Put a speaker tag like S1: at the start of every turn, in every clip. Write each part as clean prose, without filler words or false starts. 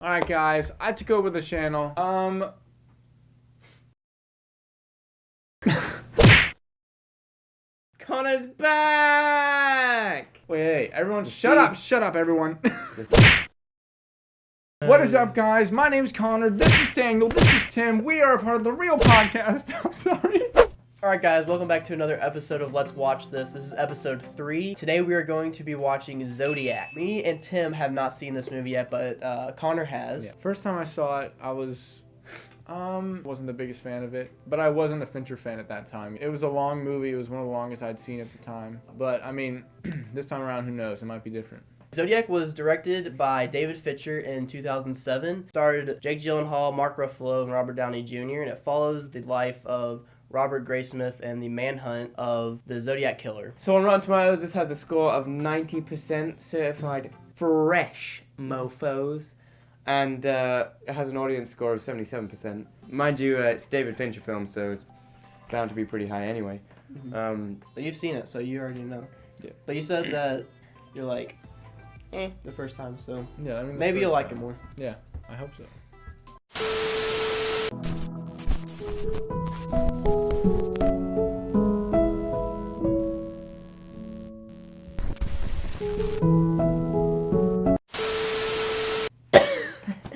S1: Alright guys, I took over the channel.
S2: Connor's back!
S1: Wait, everyone, shut up, everyone. What is up, guys? My name's Connor, this is Daniel, this is Tim. We are a part of the Real Podcast. I'm sorry.
S2: Alright guys, welcome back to another episode of Let's Watch This. This is episode 3. Today we are going to be watching Zodiac. Me and Tim have not seen this movie yet, but Connor has.
S1: Yeah. First time I saw it, I wasn't the biggest fan of it, but I wasn't a Fincher fan at that time. It was a long movie, it was one of the longest I'd seen at the time. But, I mean, this time around, who knows, it might be different.
S2: Zodiac was directed by David Fincher in 2007. Starred Jake Gyllenhaal, Mark Ruffalo, and Robert Downey Jr., and it follows the life of Robert Graysmith and the manhunt of the Zodiac killer.
S3: So on Rotten Tomatoes, this has a score of 90% certified fresh mofos, and it has an audience score of 77%. Mind you, it's a David Fincher film, so it's bound to be pretty high anyway.
S2: But you've seen it, so you already know.
S1: Yeah.
S2: But you said that you're like, the first time, so
S1: Yeah, I mean,
S2: maybe you'll like it more.
S1: Yeah, I hope so.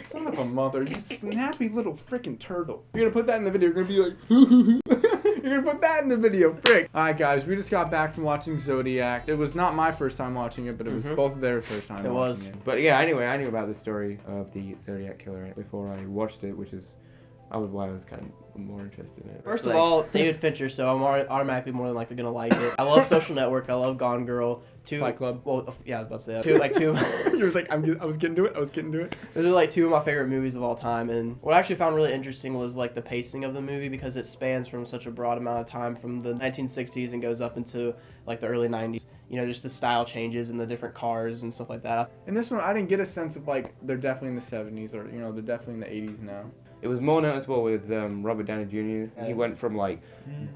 S1: Son of a mother, you snappy little freaking turtle. You're gonna put that in the video, you're gonna be like, you're gonna put that in the video, frick. Alright guys, we just got back from watching Zodiac. It was not my first time watching it, but it was both of their first time watching it.
S3: But yeah, anyway, I knew about the story of the Zodiac killer before I watched it, which is why I was kind of more interested in it.
S2: First of all, David Fincher, so I'm automatically more than likely gonna like it. I love Social Network. I love Gone Girl.
S1: Fight Club.
S2: Well, yeah, I was about to say that. Two.
S1: You was like, I was getting to it.
S2: Those are like two of my favorite movies of all time. And what I actually found really interesting was like the pacing of the movie, because it spans from such a broad amount of time, from the 1960s and goes up into like the early 90s. You know, just the style changes and the different cars and stuff like that.
S1: In this one, I didn't get a sense of like they're definitely in the 70s or they're definitely in the 80s now.
S3: It was more noticeable with Robert Downey Jr. He went from like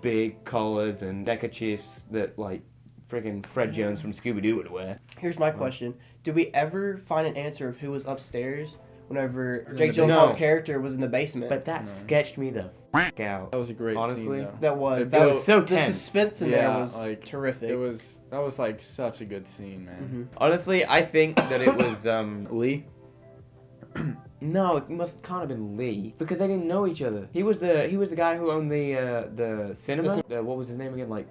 S3: big collars and neckerchiefs that like friggin' Fred Jones from Scooby-Doo would wear.
S2: Here's my question. Did we ever find an answer of who was upstairs whenever Jake Gyllenhaal's character was in the basement?
S3: But that sketched me the f*** out.
S1: That was a great scene, though.
S2: That was
S3: so tense.
S2: The suspense in there was like terrific.
S1: That was like such a good scene, man.
S3: Honestly, I think that it was
S1: Lee.
S3: No, it can't have been Lee, because they didn't know each other. He was the guy who owned the cinema. What was his name again? Like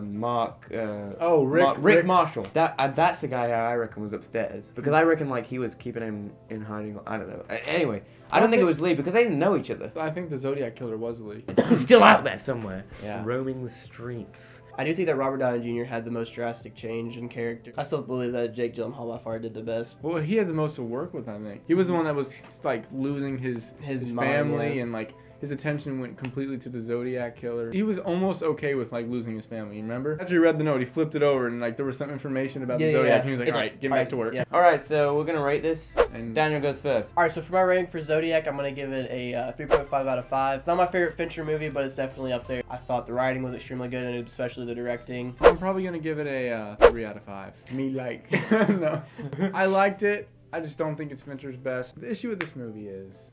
S3: Mark. Rick Marshall. That's the guy I reckon was upstairs, because I reckon like he was keeping him in hiding. I don't know. Anyway, I don't think it was Lee, because they didn't know each other.
S1: I think the Zodiac killer was Lee.
S3: He's still out there somewhere,
S2: yeah,
S3: roaming the streets.
S2: I do think that Robert Downey Jr. had the most drastic change in character. I still believe that Jake Gyllenhaal by far did the best.
S1: Well, he had the most to work with, I think. He was the one that was like losing his family, and like his attention went completely to the Zodiac killer. He was almost okay with like losing his family, you remember? After he read the note, he flipped it over and like there was some information about the Zodiac and he was like, alright, get back to work.
S2: Yeah.
S3: Alright, so we're gonna rate this, and Daniel goes first.
S2: Alright, so for my rating for Zodiac, I'm gonna give it a 3.5 out of 5. It's not my favorite Fincher movie, but it's definitely up there. I thought the writing was extremely good, and especially the directing.
S1: I'm probably gonna give it a 3 out of 5. No. I liked it. I just don't think it's Fincher's best. The issue with this movie is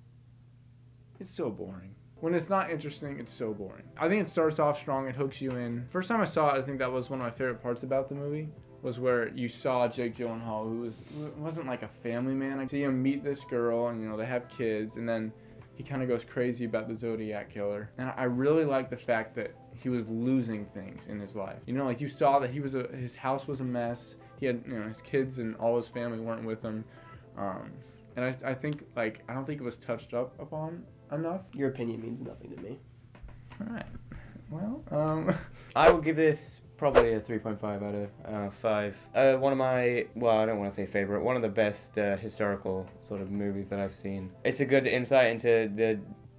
S1: it's so boring. When it's not interesting, it's so boring. I think it starts off strong, it hooks you in. First time I saw it, I think that was one of my favorite parts about the movie, was where you saw Jake Gyllenhaal, who wasn't like a family man. I see him meet this girl, and they have kids, and then he kind of goes crazy about the Zodiac killer. And I really like the fact that he was losing things in his life. Like you saw that his house was a mess. He had, his kids and all his family weren't with him. And I think, like, I don't think it was touched upon enough.
S2: Your opinion means nothing to me.
S1: Alright. Well,
S3: I will give this probably a 3.5 out of 5. One of my, I don't want to say favorite, one of the best historical sort of movies that I've seen. It's a good insight into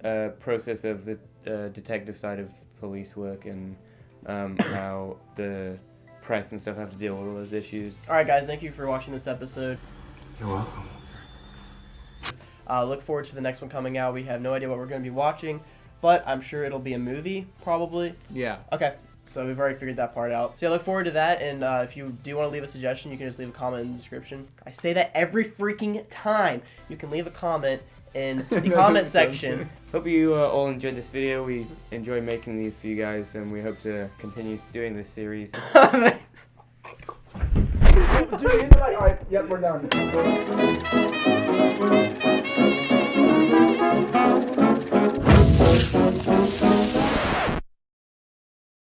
S3: the process of the detective side of police work, and how the press and stuff have to deal with all those issues.
S2: Alright guys, thank you for watching this episode.
S4: You're welcome.
S2: Look forward to the next one coming out. We have no idea what we're going to be watching, but I'm sure it'll be a movie, probably.
S1: yeah.
S2: Okay, So we've already figured that part out. So I look forward to that, and if you do want to leave a suggestion, you can just leave a comment in the description. I say that every freaking time. You can leave a comment in the comment section.
S3: Hope you all enjoyed this video. We enjoy making these for you guys, and we hope to continue doing this series.
S1: Alright, yep, we're done.